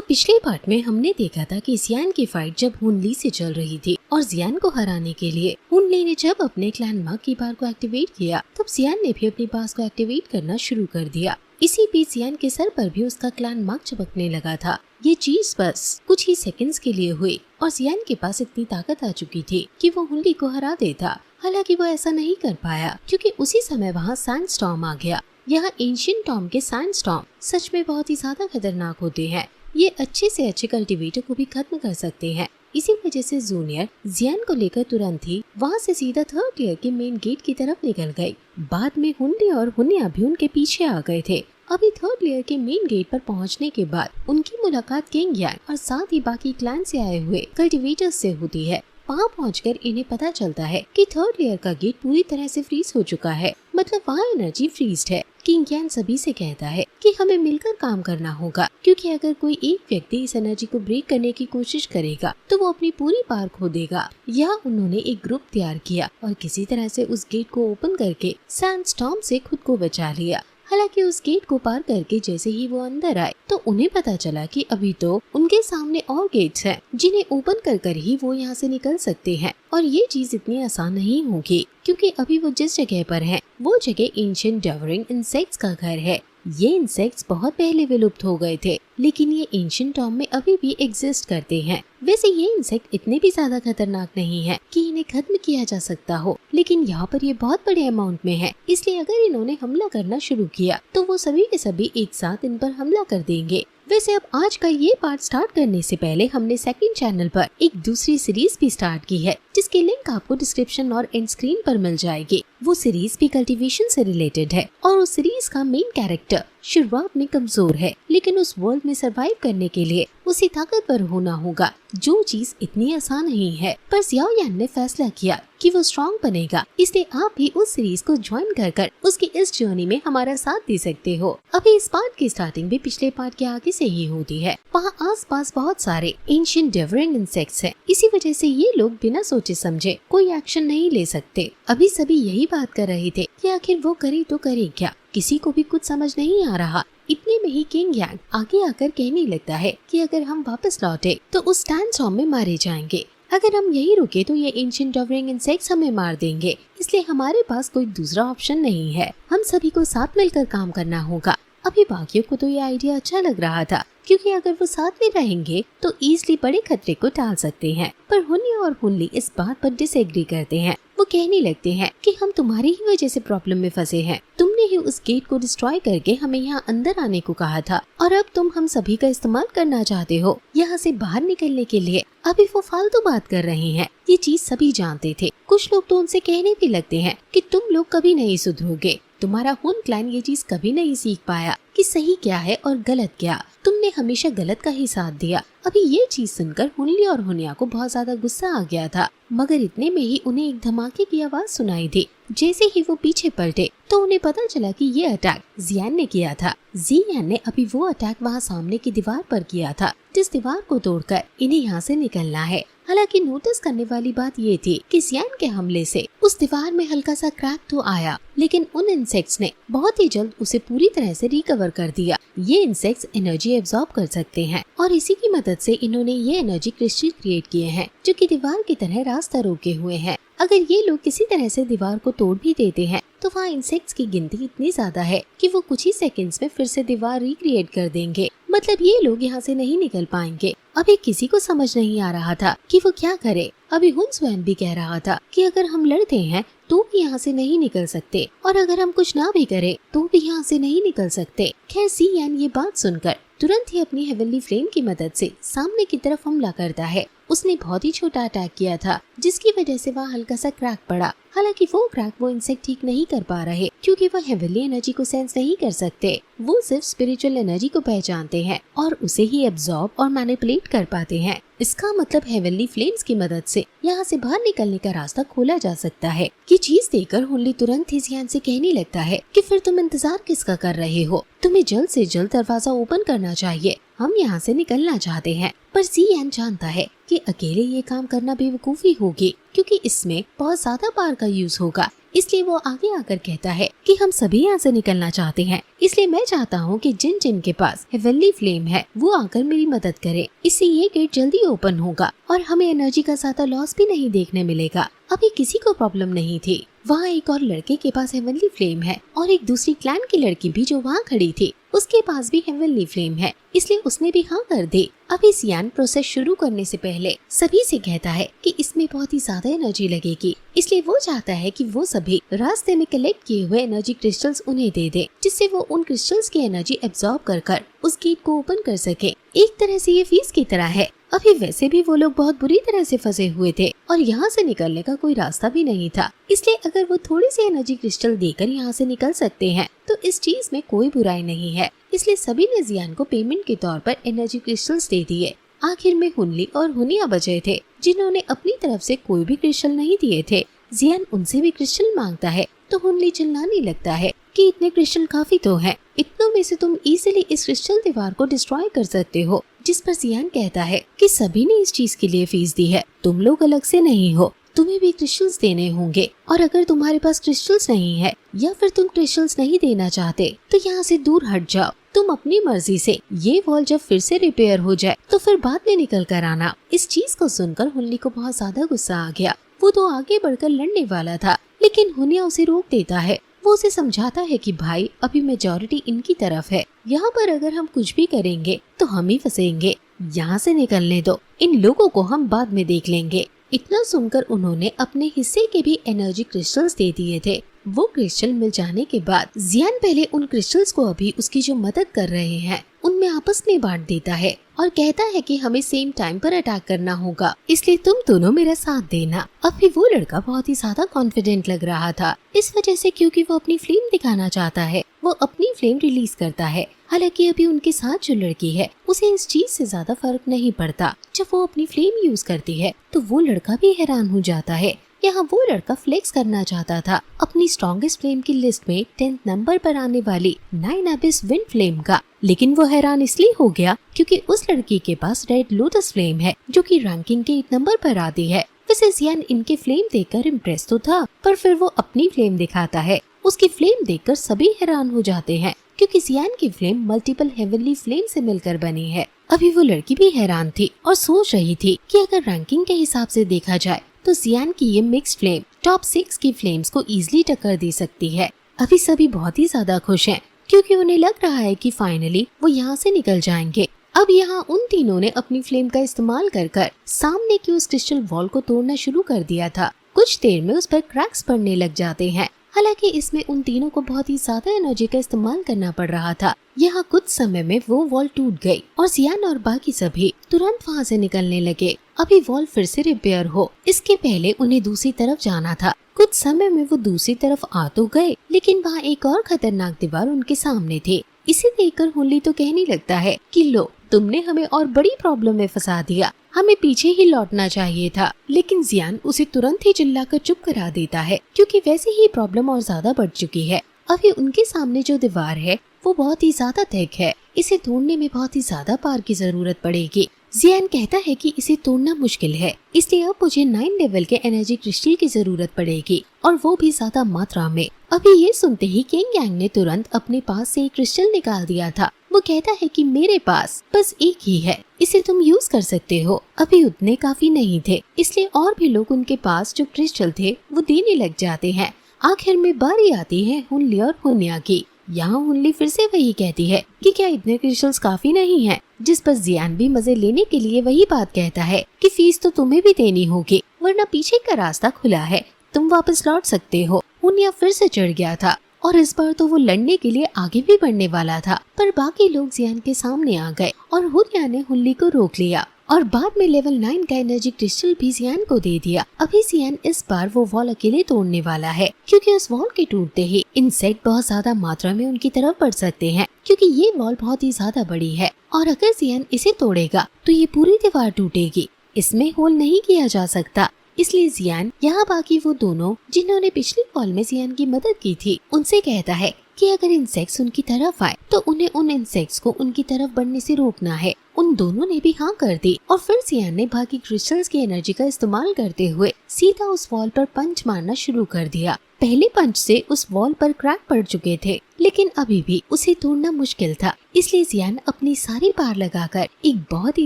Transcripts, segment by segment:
पिछले पार्ट में हमने देखा था कि जियान की फाइट जब हुनली से चल रही थी और जियान को हराने के लिए हुनली ने जब अपने क्लैन मार्क की बार को एक्टिवेट किया तब जियान ने भी अपनी पास को एक्टिवेट करना शुरू कर दिया। इसी बीच जियान के सर पर भी उसका क्लैन मार्क चमकने लगा था। ये चीज बस कुछ ही सेकंड्स के लिए हुई और जियान के पास इतनी ताकत आ चुकी थी कि वो हुनली को हरा देता। हालांकि वो ऐसा नहीं कर पाया क्योंकि उसी समय वहाँ सैंडस्टॉर्म आ गया। यहाँ एंशिएंट टॉम के सैंडस्टॉर्म सच में बहुत ही ज्यादा खतरनाक होते हैं। ये अच्छे से अच्छे कल्टीवेटर को भी खत्म कर सकते हैं। इसी वजह से जूनियर जियान को लेकर तुरंत ही वहाँ से सीधा थर्ड ईयर के मेन गेट की तरफ निकल गई। बाद में हुनली और हुन्या भी उनके पीछे आ गए थे। अभी थर्ड लेयर के मेन गेट पर पहुंचने के बाद उनकी मुलाकात किंग यान और साथ ही बाकी क्लैन से आए हुए कल्टीवेटर्स से होती है। वहाँ पहुंचकर इन्हें पता चलता है कि थर्ड लेयर का गेट पूरी तरह से फ्रीज हो चुका है, मतलब वहाँ एनर्जी फ्रीज्ड है। किंग यान सभी से कहता है कि हमें मिलकर काम करना होगा क्योंकि अगर कोई एक व्यक्ति इस एनर्जी को ब्रेक करने की कोशिश करेगा तो वो अपनी पूरी पावर खो देगा। यहाँ उन्होंने एक ग्रुप तैयार किया और किसी तरह से उस गेट को ओपन करके सैंडस्टॉर्म से खुद को बचा लिया। हालांकि उस गेट को पार करके जैसे ही वो अंदर आए तो उन्हें पता चला कि अभी तो उनके सामने और गेट्स हैं जिन्हें ओपन कर ही वो यहाँ से निकल सकते हैं और ये चीज इतनी आसान नहीं होगी क्योंकि अभी वो जिस जगह पर हैं वो जगह एंशिएंट डेवरिंग इंसेक्ट्स का घर है। ये इंसेक्ट्स बहुत पहले विलुप्त हो गए थे लेकिन ये एंशिएंट टॉम में अभी भी एग्जिस्ट करते हैं। वैसे ये इंसेक्ट इतने भी ज्यादा खतरनाक नहीं है कि इन्हें खत्म किया जा सकता हो, लेकिन यहाँ पर ये बहुत बड़े अमाउंट में है, इसलिए अगर इन्होंने हमला करना शुरू किया तो वो सभी के सभी एक साथ इन पर हमला कर देंगे। वैसे अब आज का ये पार्ट स्टार्ट करने से पहले हमने सेकंड चैनल पर एक दूसरी सीरीज भी स्टार्ट की है जिसकी लिंक आपको डिस्क्रिप्शन और एंड स्क्रीन पर मिल जाएगी। वो सीरीज भी कल्टीवेशन से रिलेटेड है और उस सीरीज का मेन कैरेक्टर शुरुआत में कमजोर है लेकिन उस वर्ल्ड में सरवाइव करने के लिए उसे ताकतवर होना होगा, जो चीज इतनी आसान नहीं है। पर जियाओ यान ने फैसला किया कि वो स्ट्रॉन्ग बनेगा, इसलिए आप भी उस सीरीज को ज्वाइन कर उसकी इस जर्नी में हमारा साथ दे सकते हो। अभी इस पार्ट की स्टार्टिंग भी पिछले पार्ट के आगे से ही होती है। वहाँ आसपास बहुत सारे एंशिएंट डेवरिंग इंसेक्ट्स हैं, इसी वजह से ये लोग बिना सोचे समझे कोई एक्शन नहीं ले सकते। अभी सभी यही बात कर रहे थे कि आखिर वो करे तो करे क्या, किसी को भी कुछ समझ नहीं आ रहा। इतने में ही किंग यान आगे आकर कहने लगता है कि अगर हम वापस लौटे तो उस सैंडस्टॉर्म में मारे जाएंगे, अगर हम यही रुके तो ये एंशिएंट डेवरिंग इंसेक्ट्स हमें मार देंगे, इसलिए हमारे पास कोई दूसरा ऑप्शन नहीं है, हम सभी को साथ मिलकर काम करना होगा। अभी बाकियों को तो ये आइडिया अच्छा लग रहा था क्योंकि अगर वो साथ में रहेंगे तो इजीली बड़े खतरे को टाल सकते हैं, पर हुन्या और हुनली इस बात पर डिसएग्री करते हैं। वो कहने लगते हैं कि हम तुम्हारी ही वजह से प्रॉब्लम में फंसे हैं, तुमने ही उस गेट को डिस्ट्रॉय करके हमें यहाँ अंदर आने को कहा था और अब तुम हम सभी का इस्तेमाल करना चाहते हो यहाँ से बाहर निकलने के लिए। अभी वो फालतू बात कर रहे हैं, ये चीज सभी जानते थे। कुछ लोग तो उनसे कहने भी लगते हैं कि तुम लोग कभी नहीं सुधरोगे, तुम्हारा हुन क्लैन ये चीज कभी नहीं सीख पाया कि सही क्या है और गलत क्या, तुमने हमेशा गलत का ही साथ दिया। अभी ये चीज सुनकर हुनली और हुन्या को बहुत ज्यादा गुस्सा आ गया था, मगर इतने में ही उन्हें एक धमाके की आवाज सुनाई दी। जैसे ही वो पीछे पलटे तो उन्हें पता चला कि ये अटैक जियान ने किया था। जियान ने अभी वो अटैक वहाँ सामने की दीवार पर किया था जिस दीवार को तोड़कर इन्हें यहाँ से निकलना है। हालांकि नोटिस करने वाली बात ये थी कि जियान के हमले से उस दीवार में हल्का सा क्रैक तो आया, लेकिन उन इंसेक्ट्स ने बहुत ही जल्द उसे पूरी तरह से रिकवर कर दिया। ये इंसेक्ट्स एनर्जी एब्जॉर्ब कर सकते हैं और इसी की मदद से इन्होंने ये एनर्जी क्रिस्टल क्रिएट किए हैं जो कि दीवार की तरह रास्ता रोके हुए हैं। अगर ये लोग किसी तरह से दीवार को तोड़ भी देते हैं तो वहाँ इंसेक्ट्स की गिनती इतनी ज्यादा है कि वो कुछ ही सेकंड्स में फिर से दीवार रिक्रिएट कर देंगे, मतलब ये लोग यहाँ से नहीं निकल पाएंगे। अभी किसी को समझ नहीं आ रहा था कि वो क्या करे। अभी हुन स्वयं भी कह रहा था कि अगर हम लड़ते हैं तो भी यहाँ से नहीं निकल सकते और अगर हम कुछ ना भी करें तो भी यहाँ से नहीं निकल सकते। खैर जियान ये बात सुनकर तुरंत ही अपनी हेवनली फ्लेम की मदद से सामने की तरफ हमला करता है। उसने बहुत ही छोटा अटैक किया था जिसकी वजह से वहाँ हल्का सा क्रैक पड़ा। हालांकि वो क्रैक वो इंसेक्ट ठीक नहीं कर पा रहे क्योंकि वह हेवनली एनर्जी को सेंस नहीं कर सकते, वो सिर्फ स्पिरिचुअल एनर्जी को पहचानते हैं और उसे ही एब्जॉर्ब और मैनिपुलेट कर पाते हैं। इसका मतलब हेवनली फ्लेम्स की मदद से यहाँ से बाहर निकलने का रास्ता खोला जा सकता है। ये चीज देखकर हुनली तुरंत ही जियान से कहने लगता है कि फिर तुम इंतजार किसका कर रहे हो, तुम्हें जल्द से जल्द दरवाजा ओपन करना चाहिए, हम यहाँ से निकलना चाहते हैं। पर जियान जानता है कि अकेले ये काम करना बेवकूफी होगी क्योंकि इसमें बहुत ज्यादा पावर का यूज होगा, इसलिए वो आगे आकर कहता है कि हम सभी यहाँ से निकलना चाहते हैं, इसलिए मैं चाहता हूँ कि जिन जिन के पास हेवनली फ्लेम है वो आकर मेरी मदद करे। इससे ये गेट जल्दी ओपन होगा और हमें एनर्जी का ज्यादा लॉस भी नहीं देखने मिलेगा। अभी किसी को प्रॉब्लम नहीं थी। वहाँ एक और लड़के के पास हेवनली फ्लेम है और एक दूसरी क्लैन की लड़की भी जो वहाँ खड़ी थी उसके पास भी हेवनली फ्लेम है, इसलिए उसने भी हाँ कर दी। अभी सियान प्रोसेस शुरू करने से पहले सभी से कहता है कि इसमें बहुत ही ज्यादा एनर्जी लगेगी, इसलिए वो चाहता है कि वो सभी रास्ते में कलेक्ट किए हुए एनर्जी क्रिस्टल्स उन्हें दे दे, जिससे वो उन क्रिस्टल्स की एनर्जी एब्जॉर्ब कर उस गेट को ओपन कर सके। एक तरह से ये फीस की तरह है। अभी वैसे भी वो लोग बहुत बुरी तरह से फंसे हुए थे और यहाँ से निकलने का कोई रास्ता भी नहीं था, इसलिए अगर वो थोड़ी सी एनर्जी क्रिस्टल देकर यहाँ से निकल सकते हैं तो इस चीज में कोई बुराई नहीं है। इसलिए सभी ने जियान को पेमेंट के तौर पर एनर्जी क्रिस्टल्स दे दिए। आखिर में हुनली और हुनिया बचे थे जिन्होंने अपनी तरफ से कोई भी क्रिस्टल नहीं दिए थे। जियान उनसे भी क्रिस्टल मांगता है तो हुनली चिल्लाने लगता है कि इतने क्रिस्टल काफी तो हैं, इतनों में से तुम इजीली इस क्रिस्टल दीवार को डिस्ट्रॉय कर सकते हो। जिस पर जियान कहता है कि सभी ने इस चीज के लिए फीस दी है, तुम लोग अलग से नहीं हो, तुम्हें भी क्रिस्टल्स देने होंगे, और अगर तुम्हारे पास क्रिस्टल्स नहीं है या फिर तुम क्रिस्टल्स नहीं देना चाहते तो यहाँ से दूर हट जाओ। तुम अपनी मर्जी से ये वॉल जब फिर से रिपेयर हो जाए तो फिर बाद में निकल कर आना। इस चीज को सुनकर हुनली को बहुत ज्यादा गुस्सा आ गया। वो तो आगे बढ़कर लड़ने वाला था, लेकिन हुनिया उसे रोक देता है। वो उसे समझाता है कि भाई अभी मेजॉरिटी इनकी तरफ है, यहाँ पर अगर हम कुछ भी करेंगे तो हम ही फंसेंगे, यहाँ से निकलने दो, इन लोगों को हम बाद में देख लेंगे। इतना सुनकर उन्होंने अपने हिस्से के भी एनर्जी क्रिस्टल्स दे दिए थे। वो क्रिस्टल मिल जाने के बाद जियान पहले उन क्रिस्टल्स को अभी उसकी जो मदद कर रहे हैं उनमें आपस में बांट देता है और कहता है कि हमें सेम टाइम पर अटैक करना होगा, इसलिए तुम दोनों मेरा साथ देना। अभी वो लड़का बहुत ही ज्यादा कॉन्फिडेंट लग रहा था, इस वजह से क्योंकि वो अपनी फ्लेम दिखाना चाहता है वो अपनी फ्लेम रिलीज करता है। हालांकि अभी उनके साथ जो लड़की है उसे इस चीज से ज्यादा फर्क नहीं पड़ता। जब वो अपनी फ्लेम यूज करती है तो वो लड़का भी हैरान हो जाता है। यहाँ वो लड़का फ्लेक्स करना चाहता था अपनी स्ट्रॉन्गेस्ट फ्लेम की लिस्ट में 10th नंबर पर आने वाली 9 एबिस विंड फ्लेम का, लेकिन वो हैरान इसलिए हो गया क्योंकि उस लड़की के पास रेड लोटस फ्लेम है जो कि रैंकिंग के 8 नंबर पर आती है। वैसे जियान इनके फ्लेम देखकर इम्प्रेस तो था, पर फिर वो अपनी फ्लेम दिखाता है। उसकी फ्लेम देखकर सभी हैरान हो जाते हैं क्योंकि जियान की फ्लेम मल्टीपल हेवनली फ्लेम से मिलकर बनी है। अभी वो लड़की भी हैरान थी और सोच रही थी कि अगर रैंकिंग के हिसाब से देखा जाए तो जियान की ये मिक्स्ड फ्लेम टॉप 6 की फ्लेम्स को इजीली टक्कर दे सकती है। अभी सभी बहुत ही ज्यादा खुश हैं क्योंकि उन्हें लग रहा है कि फाइनली वो यहाँ से निकल जाएंगे। अब यहाँ उन तीनों ने अपनी फ्लेम का इस्तेमाल कर सामने की उस क्रिस्टल वॉल को तोड़ना शुरू कर दिया था। कुछ देर में उस पर क्रैक्स पड़ने लग जाते हैं। हालांकि इसमें उन तीनों को बहुत ही ज्यादा एनर्जी का इस्तेमाल करना पड़ रहा था। यहाँ कुछ समय में वो वॉल टूट गई और जियान और बाकी सभी तुरंत वहाँ से निकलने लगे। अभी वॉल फिर से रिपेयर हो इसके पहले उन्हें दूसरी तरफ जाना था। कुछ समय में वो दूसरी तरफ आ तो गए, लेकिन वहाँ एक और खतरनाक दीवार उनके सामने थी। इसे देखकर हुनली तो कहने लगता है कि लो, तुमने हमें और बड़ी प्रॉब्लम में फंसा दिया, हमें पीछे ही लौटना चाहिए था। लेकिन जियान उसे तुरंत ही चिल्लाकर चुप करा देता है क्योंकि वैसे ही प्रॉब्लम और ज्यादा बढ़ चुकी है। अभी उनके सामने जो दीवार है वो बहुत ही ज्यादा थिक है, इसे तोड़ने में बहुत ही ज्यादा पावर की जरूरत पड़ेगी। जियान कहता है कि इसे तोड़ना मुश्किल है, इसलिए अब मुझे 9 लेवल के एनर्जी क्रिस्टल की जरूरत पड़ेगी और वो भी ज्यादा मात्रा में। अभी ये सुनते ही किंग यांग ने तुरंत अपने पास से एक क्रिस्टल निकाल दिया था। वो कहता है कि मेरे पास बस एक ही है, इसे तुम यूज कर सकते हो। अभी उतने काफी नहीं थे, इसलिए और भी लोग उनके पास जो क्रिस्टल थे वो देने लग जाते हैं। आखिर में बारी आती है हुनली और हुनिया की। यहाँ हुनली फिर से वही कहती है कि क्या इतने क्रिस्टल्स काफी नहीं हैं? जिस पर जियान भी मजे लेने के लिए वही बात कहता है कि फीस तो तुम्हें भी देनी होगी, वरना पीछे का रास्ता खुला है, तुम वापस लौट सकते हो। हुनिया फिर से चढ़ गया था और इस बार तो वो लड़ने के लिए आगे भी बढ़ने वाला था, पर बाकी लोग जियान के सामने आ गए और हुनिया ने हुनली को रोक लिया और बाद में लेवल 9 का एनर्जी क्रिस्टल भी जियान को दे दिया। अभी जियान इस बार वो वॉल अकेले तोड़ने वाला है क्योंकि उस वॉल के टूटते ही इंसेक्ट बहुत ज्यादा मात्रा में उनकी तरफ बढ़ सकते हैं, क्योंकि ये वॉल बहुत ही ज्यादा बड़ी है और अगर जियान इसे तोड़ेगा तो ये पूरी दीवार टूटेगी, इसमें होल नहीं किया जा सकता। इसलिए जियान यहाँ बाकी वो दोनों जिन्होंने पिछली वॉल में जियान की मदद की थी उनसे कहता है कि अगर इंसेक्ट्स उनकी तरफ आए तो उन्हें उन इंसेक्ट्स को उनकी तरफ बढ़ने से रोकना है। उन दोनों ने भी हाँ कर दी और फिर जियान ने बाकी क्रिस्टल्स की एनर्जी का इस्तेमाल करते हुए सीधा उस वॉल पर पंच मारना शुरू कर दिया। पहले पंच से उस वॉल पर क्रैक पड़ चुके थे, लेकिन अभी भी उसे तोड़ना मुश्किल था। इसलिए जियान अपनी सारी पार लगाकर एक बहुत ही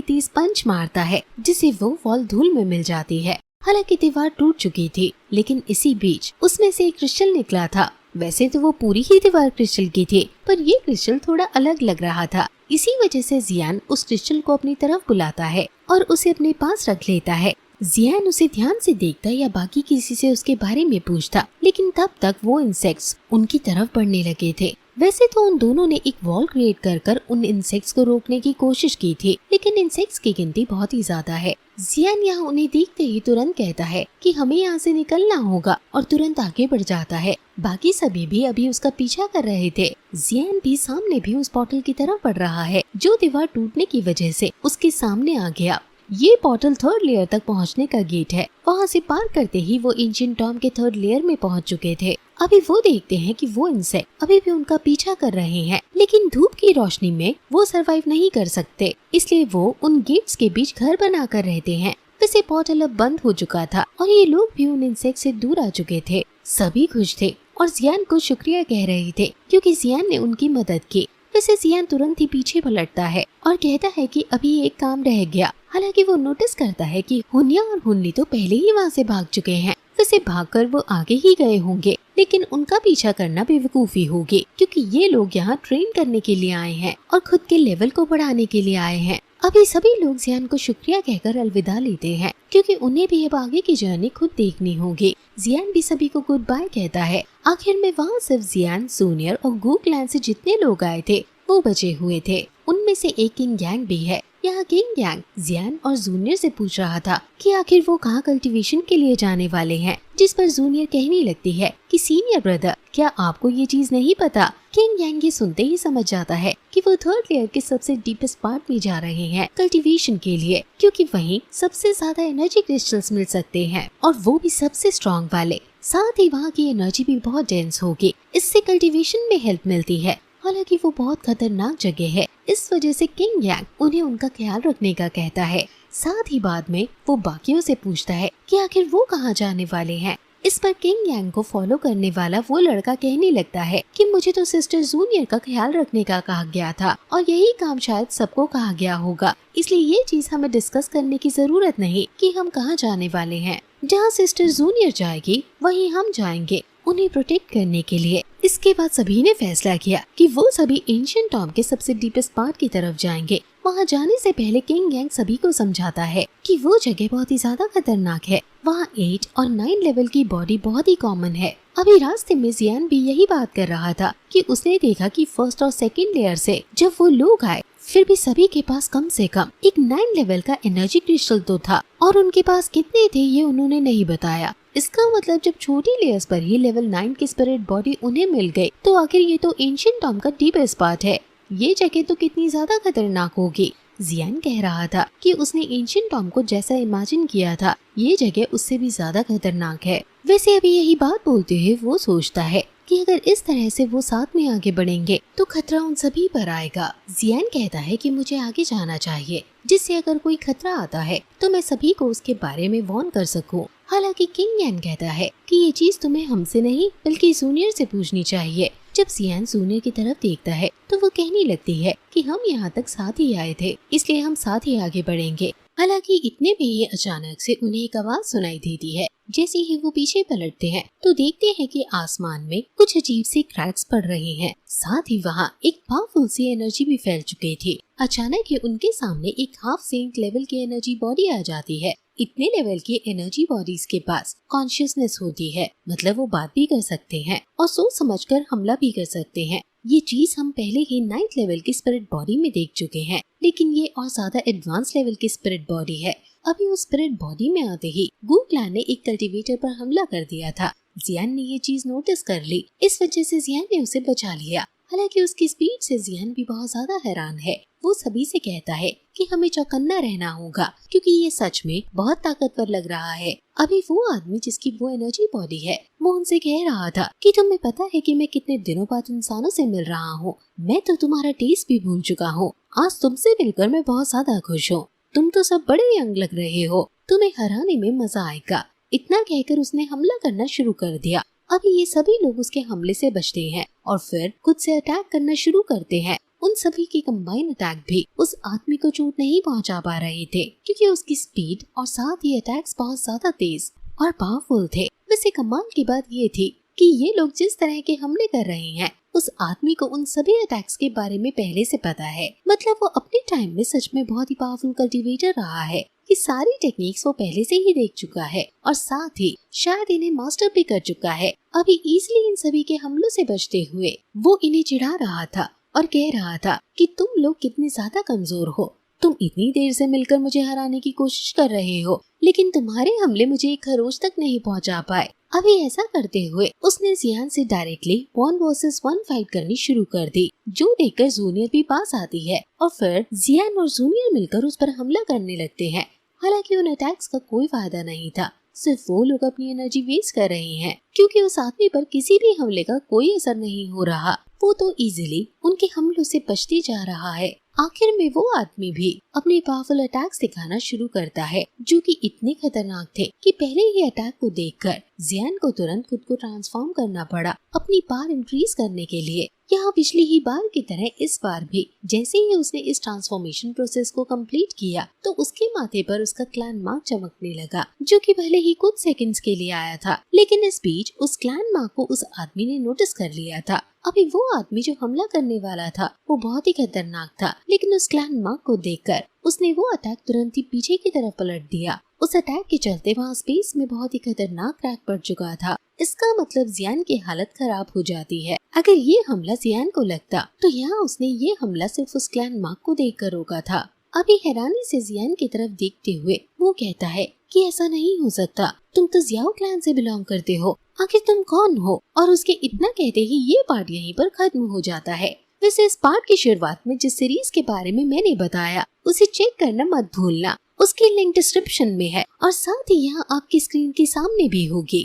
तेज पंच मारता है, जिसे वो वॉल धूल में मिल जाती है। हालांकि दीवार टूट चुकी थी, लेकिन इसी बीच उसमें से एक क्रिस्टल निकला था। वैसे तो वो पूरी ही दीवार क्रिस्टल की थी, पर ये क्रिस्टल थोड़ा अलग लग रहा था। इसी वजह से जियान उस क्रिस्टल को अपनी तरफ बुलाता है और उसे अपने पास रख लेता है। जियान उसे ध्यान से देखता या बाकी किसी से उसके बारे में पूछता, लेकिन तब तक वो इंसेक्ट्स उनकी तरफ बढ़ने लगे थे। वैसे तो उन दोनों ने एक वॉल क्रिएट कर उन इंसेक्ट्स को रोकने की कोशिश की थी, लेकिन इंसेक्ट्स की गिनती बहुत ही ज्यादा है। जियान यहाँ उन्हें देखते ही तुरंत कहता है कि हमें यहाँ से निकलना होगा और तुरंत आगे बढ़ जाता है। बाकी सभी भी अभी उसका पीछा कर रहे थे। जियान भी सामने भी उस पोर्टल की तरफ बढ़ रहा है, जो दीवार टूटने की वजह से उसके सामने आ गया। ये पोर्टल 3rd लेयर तक पहुंचने का गेट है। वहां से पार करते ही वो एंशिएंट टॉम के 3rd लेयर में पहुंच चुके थे। अभी वो देखते हैं कि वो इंसेक्ट अभी भी उनका पीछा कर रहे हैं, लेकिन धूप की रोशनी में वो सरवाइव नहीं कर सकते, इसलिए वो उन गेट्स के बीच घर बना कर रहते हैं। वैसे पोर्टल अब बंद हो चुका था और ये लोग भी उन इंसेक्ट से दूर आ चुके थे। सभी खुश थे और जियान को शुक्रिया कह रहे थे, क्योंकि जियान ने उनकी मदद की। वैसे जियान तुरंत ही पीछे पलटता है और कहता है कि अभी एक काम रह गया। हालांकि वो नोटिस करता है कि हुनिया और हुनली तो पहले ही वहाँ से भाग चुके हैं। वैसे भागकर वो आगे ही गए होंगे, लेकिन उनका पीछा करना बेवकूफी होगी, क्योंकि ये लोग यहाँ ट्रेन करने के लिए आए हैं और खुद के लेवल को बढ़ाने के लिए आए हैं। अभी सभी लोग जियान को शुक्रिया कहकर अलविदा लेते हैं, क्योंकि उन्हें भी अब आगे की जर्नी खुद देखनी होगी। जियान भी सभी को गुड बाय कहता है। आखिर में वहाँ सिर्फ जियान, जूनियर और गू क्लैन से जितने लोग आए थे वो बचे हुए थे। उनमें से एक किंग यांग भी है। यहाँ किंग यांग जियान और जूनियर से पूछ रहा था कि आखिर वो कहाँ कल्टीवेशन के लिए जाने वाले हैं, जिस पर जूनियर कहने लगती है कि सीनियर ब्रदर, क्या आपको ये चीज नहीं पता? किंग यांग ये सुनते ही समझ जाता है कि वो 3rd लेयर के सबसे डीपेस्ट पार्ट में जा रहे हैं कल्टीवेशन के लिए, क्योंकि वहीं सबसे ज्यादा एनर्जी क्रिस्टल्स मिल सकते हैं और वो भी सबसे स्ट्रॉन्ग वाले। साथ ही वहाँ की एनर्जी भी बहुत डेंस होगी, इससे कल्टीवेशन में हेल्प मिलती है। हालांकि वो बहुत खतरनाक जगह है, इस वजह से किंग यांग उन्हें उनका ख्याल रखने का कहता है। साथ ही बाद में वो बाकियों से पूछता है कि आखिर वो कहाँ जाने वाले हैं। इस पर किंग यांग को फॉलो करने वाला वो लड़का कहने लगता है कि मुझे तो सिस्टर जूनियर का ख्याल रखने का कहा गया था और यही काम शायद सबको कहा गया होगा, इसलिए ये चीज हमें डिस्कस करने की जरूरत नहीं कि हम कहाँ जाने वाले हैं। जहाँ सिस्टर जूनियर जाएगी वहीं हम जाएंगे उन्हें प्रोटेक्ट करने के लिए। इसके बाद सभी ने फैसला किया कि वो सभी एंशिएंट टॉम के सबसे डीपेस्ट पार्ट की तरफ जाएंगे। वहाँ जाने से पहले किंग यांग सभी को समझाता है कि वो जगह बहुत ही ज्यादा खतरनाक है। वहाँ 8 और 9 लेवल की बॉडी बहुत ही कॉमन है। अभी रास्ते में जियान भी यही बात कर रहा था कि उसने देखा कि 1st और 2nd लेयर से जब वो लोग आए, फिर भी सभी के पास कम से कम एक 9 लेवल का एनर्जी क्रिस्टल तो था, और उनके पास कितने थे ये उन्होंने नहीं बताया। इसका मतलब जब छोटी लेयर्स पर ही लेवल 9 की स्पिरिट बॉडी उन्हें मिल गई, तो आखिर ये तो एंशिएंट टॉम का डीपेस्ट पार्ट है। ये जगह तो कितनी ज्यादा खतरनाक होगी। जियान कह रहा था कि उसने एंशिएंट टॉम को जैसा इमेजिन किया था, ये जगह उससे भी ज्यादा खतरनाक है। वैसे अभी यही बात बोलते हुए वो सोचता है कि अगर इस तरह से वो साथ में आगे बढ़ेंगे तो खतरा उन सभी पर आएगा। जियान कहता है कि मुझे आगे जाना चाहिए, जिससे अगर कोई खतरा आता है तो मैं सभी को उसके बारे में वार्न कर सकूं। हालांकि किंग यांग कहता है कि ये चीज तुम्हें हमसे नहीं बल्कि जूनियर से पूछनी चाहिए। जब जियान जूनियर की तरफ देखता है तो वो कहने लगती है कि हम यहाँ तक साथ ही आए थे, इसलिए हम साथ ही आगे बढ़ेंगे। हालांकि इतने में ही अचानक से उन्हें एक आवाज सुनाई देती है। जैसे ही वो पीछे पलटते हैं तो देखते हैं कि आसमान में कुछ अजीब सी क्रैक्स पड़ रहे हैं। साथ ही वहाँ एक पावरफुल सी एनर्जी भी फैल चुकी थी। अचानक ही उनके सामने एक हाफ सेंट लेवल की एनर्जी बॉडी आ जाती है। इतने लेवल की एनर्जी बॉडीज के पास कॉन्शियसनेस होती है, मतलब वो बात भी कर सकते हैं और सोच समझकर हमला भी कर सकते हैं। ये चीज हम पहले ही 9th लेवल की स्पिरिट बॉडी में देख चुके हैं, लेकिन ये और ज्यादा एडवांस लेवल की स्पिरिट बॉडी है। अभी उस स्पिरिट बॉडी में आते ही गू क्लैन ने एक कल्टीवेटर पर हमला कर दिया था। जियान ने ये चीज नोटिस कर ली, इस वजह से जियान ने उसे बचा लिया। हालांकि उसकी स्पीड से जियान भी बहुत ज्यादा हैरान है। वो सभी से कहता है कि हमें चौकन्ना रहना होगा, क्योंकि ये सच में बहुत ताकतवर लग रहा है। अभी वो आदमी जिसकी वो एनर्जी बॉडी है, वो उनसे कह रहा था कि तुम्हें पता है कि मैं कितने दिनों बाद इंसानों से मिल रहा हूँ। मैं तो तुम्हारा टेस्ट भी भूल चुका हूँ। आज तुमसे मिलकर मैं बहुत ज्यादा खुश हूँ। तुम तो सब बड़े यंग लग रहे हो, तुम्हें हराने में मजा आएगा। इतना कहकर उसने हमला करना शुरू कर दिया। अभी ये सभी लोग उसके हमले से बचते हैं और फिर खुद से अटैक करना शुरू करते हैं। उन सभी के कंबाइन अटैक भी उस आदमी को चोट नहीं पहुंचा पा रहे थे क्योंकि उसकी स्पीड और साथ ही अटैक्स बहुत ज्यादा तेज और पावरफुल थे। वैसे कमाल की बात ये थी कि ये लोग जिस तरह के हमले कर रहे हैं उस आदमी को उन सभी अटैक्स के बारे में पहले से पता है। मतलब वो अपने टाइम में सच में बहुत ही पावरफुल कल्टीवेटर रहा है। ये सारी टेक्निक्स वो पहले से ही देख चुका है और साथ ही शायद इन्हें मास्टर भी कर चुका है। अभी इजीली इन सभी के हमलों से बचते हुए वो इन्हें चिढ़ा रहा था और कह रहा था कि तुम लोग कितने ज्यादा कमजोर हो, तुम इतनी देर से मिलकर मुझे हराने की कोशिश कर रहे हो लेकिन तुम्हारे हमले मुझे एक खरोच तक नहीं पहुंचा पाए। अभी ऐसा करते हुए उसने जियान से डायरेक्टली 1 वर्सेस 1 फाइट करनी शुरू कर दी, जो देखकर जूनियर भी पास आती है और फिर जियान और जूनियर मिलकर उस पर हमला करने लगते हैं। हालांकि उन अटैक्स का कोई फायदा नहीं था, सिर्फ वो लोग अपनी एनर्जी वेस्ट कर रहे हैं क्योंकि उस आदमी पर किसी भी हमले का कोई असर नहीं हो रहा। वो तो इजीली उनके हमलों से बचते जा रहा है। आखिर में वो आदमी भी अपने पावरफुल अटैक्स दिखाना शुरू करता है जो कि इतने खतरनाक थे कि पहले ही अटैक को देखकर जियान को तुरंत खुद को ट्रांसफॉर्म करना पड़ा अपनी पावर इंक्रीज करने के लिए। यहाँ पिछली ही बार की तरह इस बार भी जैसे ही उसने इस ट्रांसफॉर्मेशन प्रोसेस को कंप्लीट किया तो उसके माथे पर उसका क्लैन मार्क चमकने लगा, जो कि भले ही कुछ सेकंड्स के लिए आया था लेकिन इस बीच उस क्लैन मार्क को उस आदमी ने नोटिस कर लिया था। अभी वो आदमी जो हमला करने वाला था वो बहुत ही खतरनाक था लेकिन उस क्लैन मार्क को देखकर उसने वो अटैक तुरंत ही पीछे की तरफ पलट दिया। उस अटैक के चलते वहाँ स्पेस में बहुत ही खतरनाक क्रैक पड़ चुका था। इसका मतलब जियान की हालत खराब हो जाती है। अगर ये हमला जियान को लगता तो यहाँ उसने ये हमला सिर्फ उस क्लैन मार्क को देखकर रोका था। अभी हैरानी से जियान की तरफ देखते हुए वो कहता है कि ऐसा नहीं हो सकता, तुम तो जियाओ क्लैन से बिलोंग करते हो, आखिर तुम कौन हो? और उसके इतना कहते ही ये पार्ट यहीं पर खत्म हो जाता है। वैसे इस पार्ट की शुरुआत में जिस सीरीज के बारे में मैंने बताया उसे चेक करना मत भूलना, उसकी लिंक डिस्क्रिप्शन में है और साथ ही यहाँ आपकी स्क्रीन के सामने भी होगी।